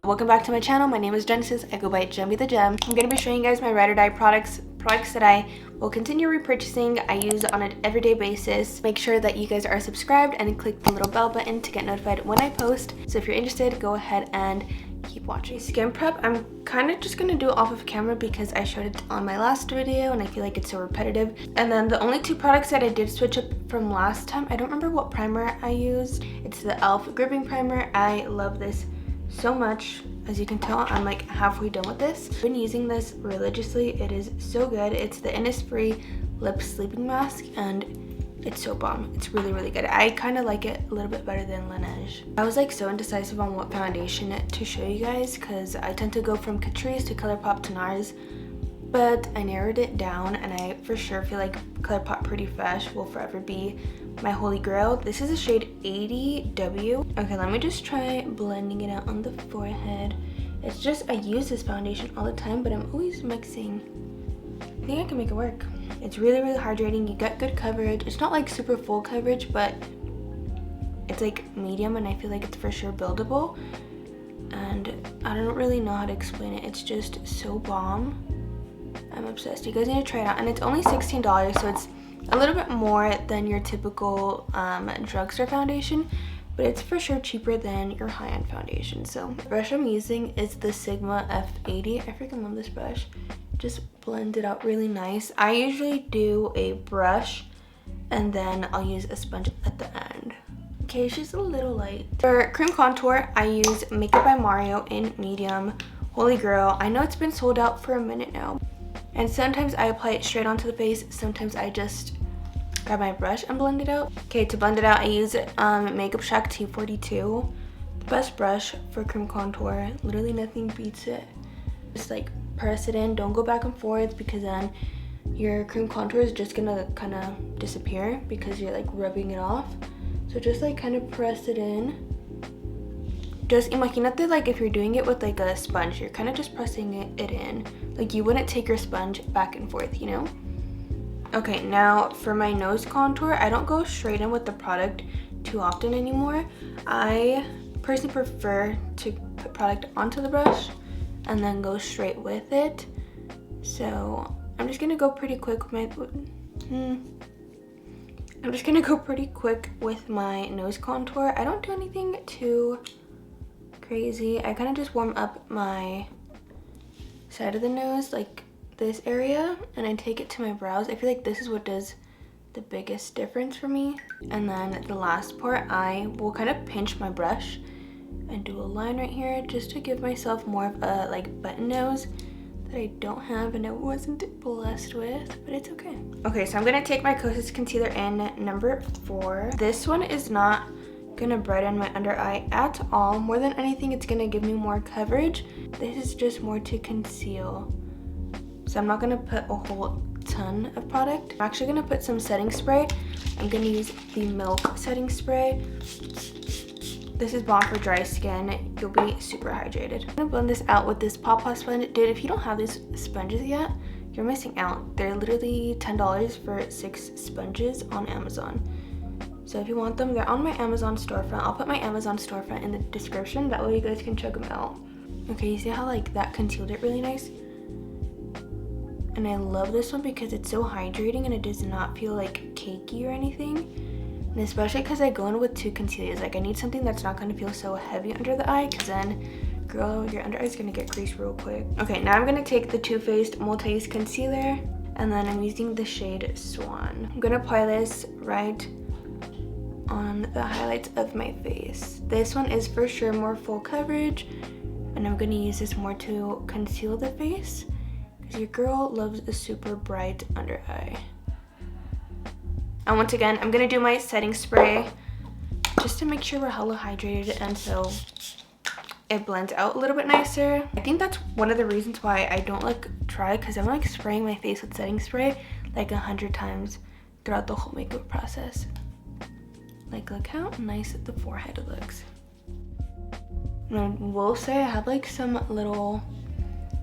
Welcome back to my channel. My name is Genesis. I go by genbthegem. I'm going to be showing you guys my ride or die products that I will continue repurchasing. I use on an everyday basis. Make sure that you guys are subscribed and click the little bell button to get notified when I post. So if you're interested, go ahead and keep watching. Skin prep, I'm kind of just going to do it off of camera because I showed it on my last video and I feel like it's so repetitive. And then the only two products that I did switch up from last time, I don't remember what primer I used. It's the e.l.f. gripping primer. I love this so much. As you can tell, I'm like halfway done with this. I've been using this religiously. It is so good. It's the Innisfree lip sleeping mask and it's so bomb. It's really, really good. I kind of like it a little bit better than Laneige. I was like so indecisive on what foundation to show you guys because I tend to go from Catrice to ColourPop to NARS, but I narrowed it down and I for sure feel like ColourPop Pretty Fresh will forever be my holy grail. This is a shade 80W. Okay, let me just try blending it out on the forehead. It's just, I use this foundation all the time, but I'm always mixing. I think I can make it work. It's really, really hydrating. You get good coverage. It's not like super full coverage, but it's like medium and I feel like it's for sure buildable. And I don't really know how to explain it. It's just so bomb. I'm obsessed. You guys need to try it out. And it's only $16, so it's a little bit more than your typical drugstore foundation, but it's for sure cheaper than your high-end foundation. So the brush I'm using is the Sigma F80. I freaking love this brush. Just blend it out really nice. I usually do a brush and then I'll use a sponge at the end. Okay, she's a little light. For cream contour, I use Makeup by Mario in medium. Holy grail. I know it's been sold out for a minute now. And sometimes I apply it straight onto the face. Sometimes I just grab my brush and blend it out. Okay, to blend it out, I use Makeup Shack T42. The best brush for cream contour. Literally nothing beats it. Just like press it in. Don't go back and forth because then your cream contour is just gonna kind of disappear because you're like rubbing it off. So just like kind of press it in. Just imagínate like if you're doing it with like a sponge, you're kind of just pressing it in. Like you wouldn't take your sponge back and forth, you know? Okay, now for my nose contour, I don't go straight in with the product too often anymore. I personally prefer to put product onto the brush and then go straight with it. So I'm just gonna go pretty quick with my nose contour. I don't do anything too crazy. I kind of just warm up my side of the nose, like this area, and I take it to my brows. I feel like this is what does the biggest difference for me. And then the last part, I will kind of pinch my brush and do a line right here just to give myself more of a like button nose that I don't have and I wasn't blessed with, but it's okay. Okay, so I'm gonna take my Kosas concealer in number 4. This one is not gonna brighten my under eye at all. More than anything, it's gonna give me more coverage. This is just more to conceal. So I'm not gonna put a whole ton of product. I'm actually gonna put some setting spray. I'm gonna use the Milk setting spray. This is bomb for dry skin. You'll be super hydrated. I'm gonna blend this out with this Pawpaw sponge. Dude, if you don't have these sponges yet, you're missing out. They're literally $10 for 6 sponges on Amazon. So if you want them, they're on my Amazon storefront. I'll put my Amazon storefront in the description. That way you guys can check them out. Okay, you see how like that concealed it really nice? And I love this one because it's so hydrating and it does not feel like cakey or anything. And especially because I go in with 2 concealers. Like I need something that's not going to feel so heavy under the eye because then, girl, your under eye is going to get creased real quick. Okay, now I'm going to take the Too Faced Multi-Use Concealer and then I'm using the shade Swan. I'm going to apply this right on the highlights of my face. This one is for sure more full coverage and I'm going to use this more to conceal the face because your girl loves a super bright under eye. And once again, I'm going to do my setting spray just to make sure we're hella hydrated and so it blends out a little bit nicer. I think that's one of the reasons why I don't like try because I'm like spraying my face with setting spray like 100 times throughout the whole makeup process. Like look how nice the forehead looks. And I will say I have like some little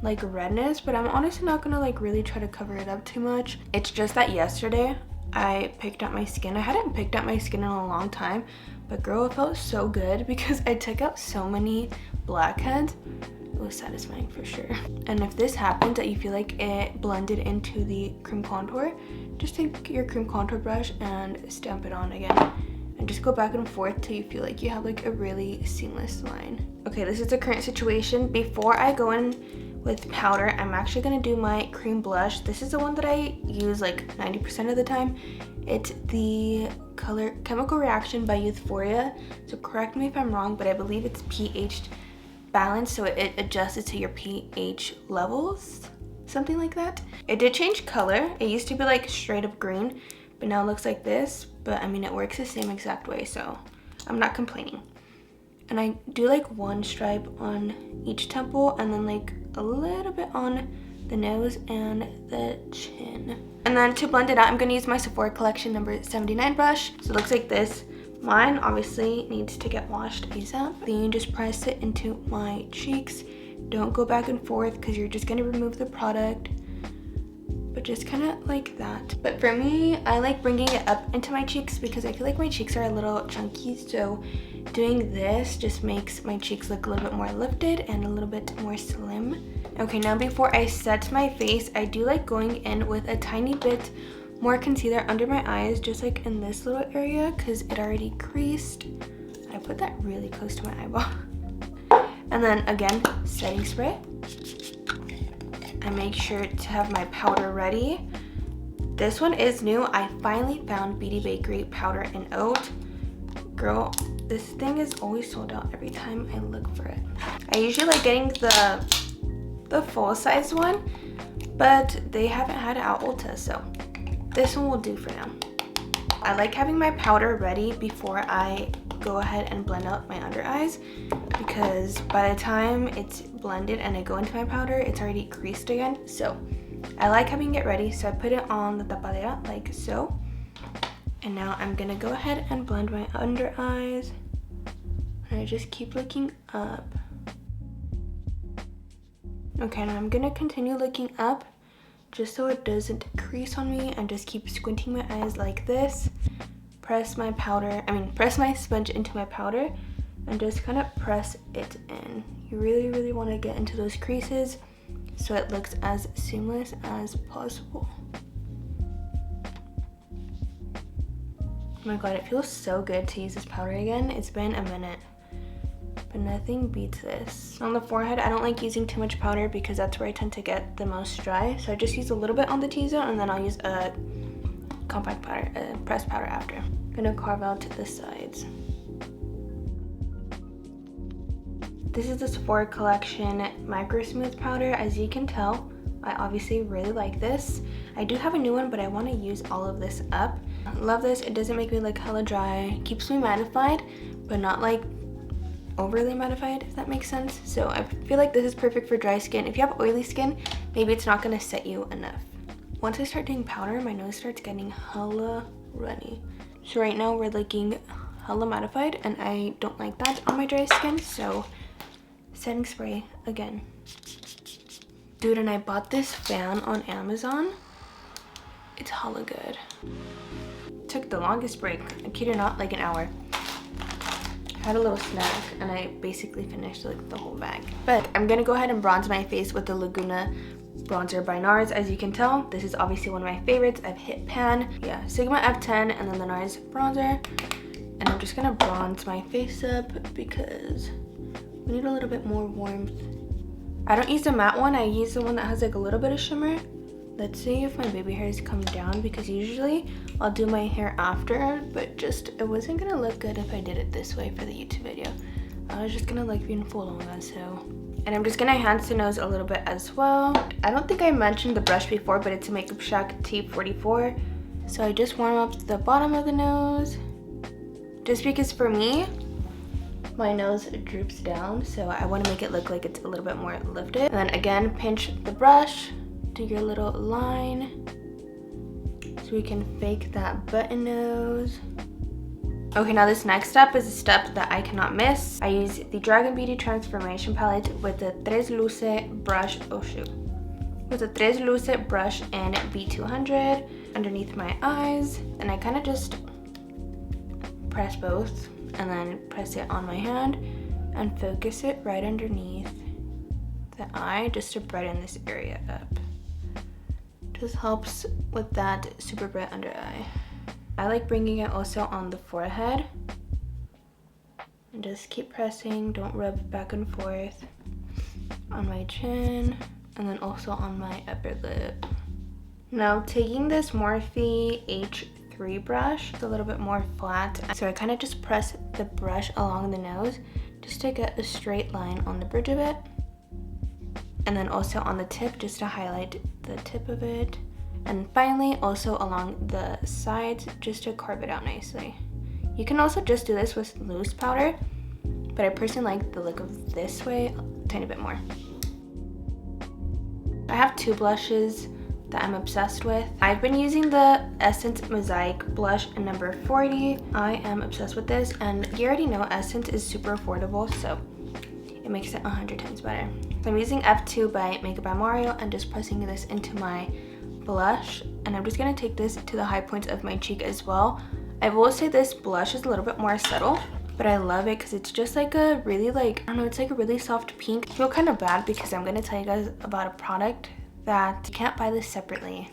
like redness, but I'm honestly not gonna like really try to cover it up too much. It's just that yesterday I picked out my skin. I hadn't picked out my skin in a long time, But girl, it felt so good because I took out so many blackheads. It was satisfying for sure. And if this happens that you feel like it blended into the cream contour, just take your cream contour brush and stamp it on again. And just go back and forth till you feel like you have like a really seamless line. Okay, this is the current situation. Before I go in with powder, I'm actually gonna do my cream blush. This is the one that I use like 90% of the time. It's the color Chemical Reaction by Euphoria. So correct me if I'm wrong, but I believe it's pH balanced, so it adjusts it to your pH levels, something like that. It did change color. It used to be like straight up green, but now it looks like this. But I mean, it works the same exact way, so I'm not complaining. And I do like one stripe on each temple and then like a little bit on the nose and the chin. And then to blend it out, I'm gonna use my Sephora Collection number 79 brush. So it looks like this. Mine obviously needs to get washed ASAP. Then you just press it into my cheeks. Don't go back and forth because you're just gonna remove the product. But just kind of like that. But for me, I like bringing it up into my cheeks because I feel like my cheeks are a little chunky. So doing this just makes my cheeks look a little bit more lifted and a little bit more slim. Okay, now before I set my face, I do like going in with a tiny bit more concealer under my eyes, just like in this little area because it already creased. I put that really close to my eyeball. And then again, setting spray. I make sure to have my powder ready. This one is new. I finally found Beauty Bakery powder in oat. Girl, this thing is always sold out every time I look for it. I usually like getting the full size one, but they haven't had it at Ulta, so this one will do for now. I like having my powder ready before I go ahead and blend out my under eyes, because by the time it's blended and I go into my powder, it's already creased again. So I like having it ready, so I put it on the tapadera like so. And now I'm gonna go ahead and blend my under eyes. And I just keep looking up. Okay, now I'm gonna continue looking up just so it doesn't crease on me, and just keep squinting my eyes like this. Press my sponge into my powder and just kind of press it in. You really, really want to get into those creases so it looks as seamless as possible. Oh my god, it feels so good to use this powder again. It's been a minute, but nothing beats this. On the forehead, I don't like using too much powder because that's where I tend to get the most dry. So I just use a little bit on the T-zone, and then I'll use a compact powder, pressed powder after. I'm gonna carve out the sides. This is the Sephora Collection Micro Smooth Powder. As you can tell, I obviously really like this. I do have a new one, but I want to use all of this up. I love this. It doesn't make me look hella dry. Keeps me mattified, but not like overly mattified, if that makes sense. So I feel like this is perfect for dry skin. If you have oily skin, maybe it's not gonna set you enough. Once I start doing powder, my nose starts getting hella runny. So right now we're looking hella mattified, and I don't like that on my dry skin, so setting spray again. Dude, and I bought this fan on Amazon. It's hella good. Took the longest break, I kid you not, like an hour. Had a little snack and I basically finished like the whole bag. But I'm gonna go ahead and bronze my face with the Laguna bronzer by NARS. As you can tell, this is obviously one of my favorites. I've hit pan. Yeah, Sigma F10 and then the NARS bronzer. And I'm just gonna bronze my face up because we need a little bit more warmth. I don't use the matte one. I use the one that has like a little bit of shimmer. Let's see if my baby hairs come down, because usually I'll do my hair after, but just it wasn't gonna look good if I did it this way for the YouTube video. I was just gonna like be in full on that, so. And I'm just gonna hands to nose a little bit as well. I don't think I mentioned the brush before, but it's a Makeup Shack T44. So I just warm up the bottom of the nose, just because for me, my nose droops down, so I want to make it look like it's a little bit more lifted. And then again, pinch the brush, do your little line, so we can fake that button nose. Okay, now this next step is a step that I cannot miss. I use the Dragon Beauty Transformation Palette with the Tres Luce brush, with the Tres Luce brush in B200 underneath my eyes, and I kind of just press both and then press it on my hand and focus it right underneath the eye just to brighten this area up. Just helps with that super bright under eye. I like bringing it also on the forehead. And just keep pressing, don't rub back and forth. On my chin, and then also on my upper lip. Now taking this Morphe H3 brush, it's a little bit more flat. So I kind of just press the brush along the nose just to get a straight line on the bridge of it. And then also on the tip just to highlight the tip of it. And finally also along the sides just to carve it out nicely. You can also just do this with loose powder, but I personally like the look of this way a tiny bit more. I have two blushes that I'm obsessed with. I've been using the Essence Mosaic blush in number 40. I am obsessed with this, and you already know Essence is super affordable, so it makes it 100 times better. So I'm using F2 by Makeup by Mario and just pressing this into my blush, and I'm just gonna take this to the high points of my cheek as well. I will say this blush is a little bit more subtle, but I love it because it's just like a really I don't know, it's like a really soft pink. I feel kind of bad because I'm gonna tell you guys about a product that you can't buy this separately.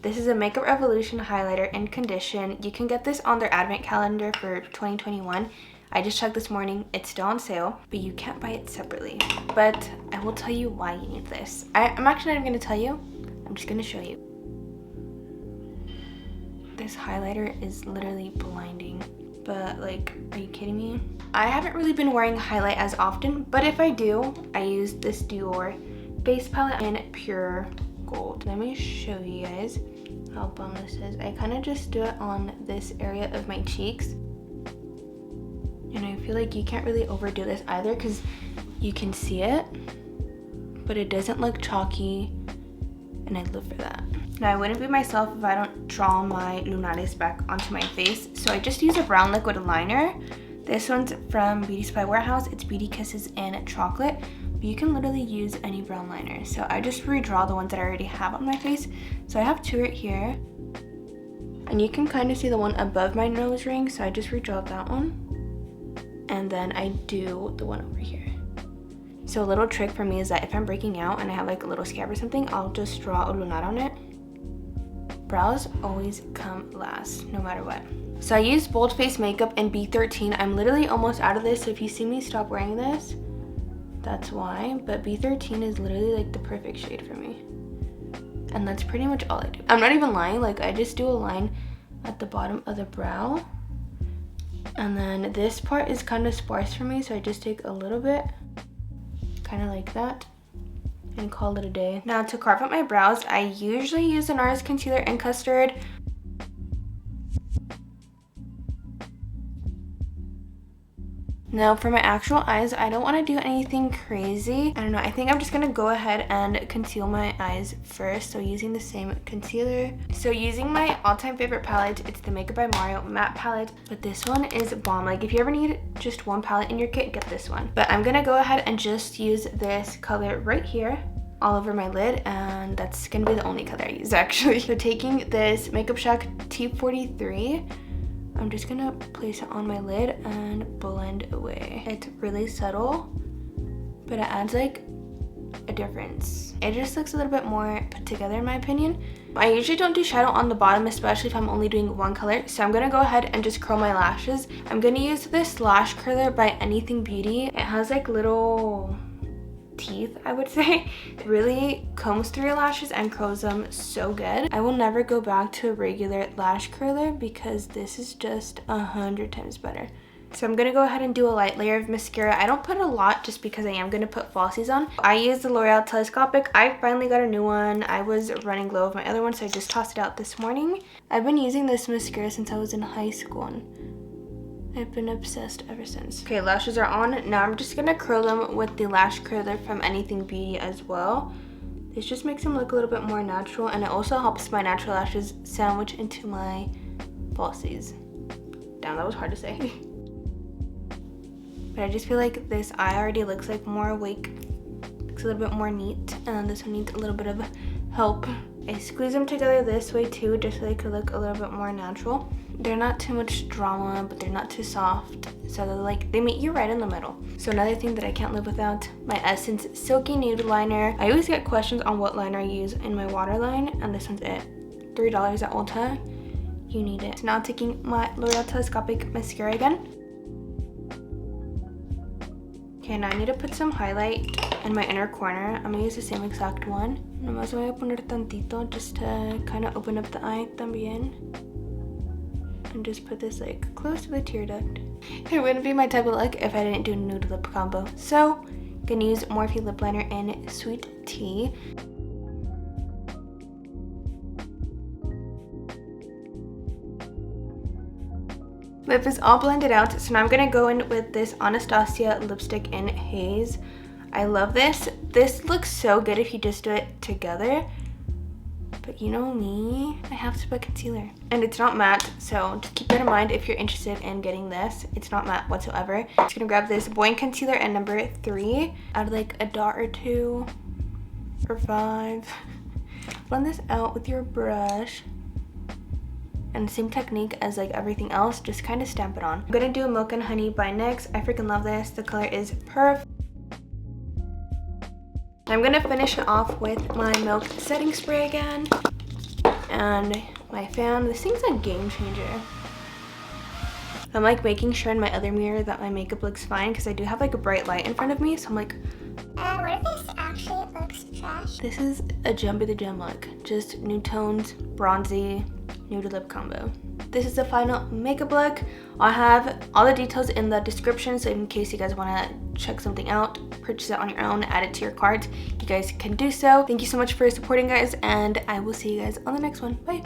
This is a Makeup Revolution highlighter in condition. You can get this on their advent calendar for 2021. I just checked this morning, it's still on sale, but you can't buy it separately. But I will tell you why you need this. I'm actually not even gonna tell you, I'm just gonna show you. This highlighter is literally blinding, but like, are you kidding me? I haven't really been wearing highlight as often, but if I do, I use this Dior base palette in pure gold. Let me show you guys how bomb this is. I kind of just do it on this area of my cheeks. And I feel like you can't really overdo this either because you can see it, but it doesn't look chalky, and I live for that. Now, I wouldn't be myself if I don't draw my lunares back onto my face, so I just use a brown liquid liner. This one's from Beauty Supply Warehouse. It's Beauty Kisses in Chocolate, but you can literally use any brown liner. So I just redraw the ones that I already have on my face. So I have two right here, and you can kind of see the one above my nose ring, so I just redraw that one. And then I do the one over here. So a little trick for me is that if I'm breaking out and I have like a little scab or something, I'll just draw a lunar on it. Brows always come last, no matter what. So I use Bold Face Makeup in B13. I'm literally almost out of this, so if you see me stop wearing this, that's why. But B13 is literally like the perfect shade for me. And that's pretty much all I do. I'm not even lying, like I just do a line at the bottom of the brow. And then this part is kind of sparse for me, so I just take a little bit, kind of like that, and call it a day. Now to carve out my brows, I usually use the NARS concealer in Custard. Now for my actual eyes, I don't want to do anything crazy. I don't know, I think I'm just gonna go ahead and conceal my eyes first. So using the same concealer. So using my all-time favorite palette, it's the Makeup by Mario matte palette, but this one is bomb. Like if you ever need just one palette in your kit, get this one. But I'm gonna go ahead and just use this color right here all over my lid, and that's gonna be the only color I use actually. So taking this Makeup Shack T43, I'm just gonna place it on my lid and blend away. It's really subtle, but it adds like a difference. It just looks a little bit more put together in my opinion. I usually don't do shadow on the bottom, especially if I'm only doing one color. So I'm gonna go ahead and just curl my lashes. I'm gonna use this lash curler by Anything Beauty. It has like little teeth, I would say. It really combs through your lashes and curls them so good. I will never go back to a regular lash curler because this is just 100 times better. So I'm gonna go ahead and do a light layer of mascara. I don't put a lot just because I am gonna put falsies on. I use the L'Oreal Telescopic. I finally got a new one. I was running low of my other one, so I just tossed it out this morning. I've been using this mascara since I was in high school, and I've been obsessed ever since. Okay, lashes are on. Now I'm just gonna curl them with the lash curler from Anything Beauty as well. This just makes them look a little bit more natural, and it also helps my natural lashes sandwich into my falsies. Damn, that was hard to say. But I just feel like this eye already looks like more awake. Looks a little bit more neat, and then this one needs a little bit of help. I squeeze them together this way too, just so they could look a little bit more natural. They're not too much drama, but they're not too soft. So they're like, they meet you right in the middle. So another thing that I can't live without, my Essence Silky Nude Liner. I always get questions on what liner I use in my waterline, and this one's it. $3 at Ulta. You need it. So now taking my L'Oreal Telescopic Mascara again. Okay, now I need to put some highlight in my inner corner. I'm gonna use the same exact one. Nomás voy a poner tantito just to kind of open up the eye también. And just put this like close to the tear duct. It wouldn't be my type of look if I didn't do a nude lip combo. So, gonna use Morphe lip liner in Sweet Tea. Lip is all blended out, so now I'm gonna go in with this Anastasia lipstick in Haze. I love this. This looks so good if you just do it together. But you know me, I have to put concealer. And it's not matte, so just keep that in mind if you're interested in getting this. It's not matte whatsoever. I'm just gonna grab this Buoyant Concealer in number 3. Add like a dot or 2 or 5. Blend this out with your brush. And the same technique as like everything else, just kind of stamp it on. I'm gonna do Milk and Honey by NYX. I freaking love this. The color is perfect. I'm gonna finish it off with my Milk setting spray again and my fan. This thing's a game changer. I'm like making sure in my other mirror that my makeup looks fine because I do have like a bright light in front of me, so I'm like, what if this actually looks trash? This is a genbthegem look. Just nude tones, bronzy, nude lip combo. This is the final makeup look. I'll have all the details in the description, so in case you guys want to check something out, purchase it on your own, add it to your cart, you guys can do so. Thank you so much for supporting, guys, and I will see you guys on the next one. Bye.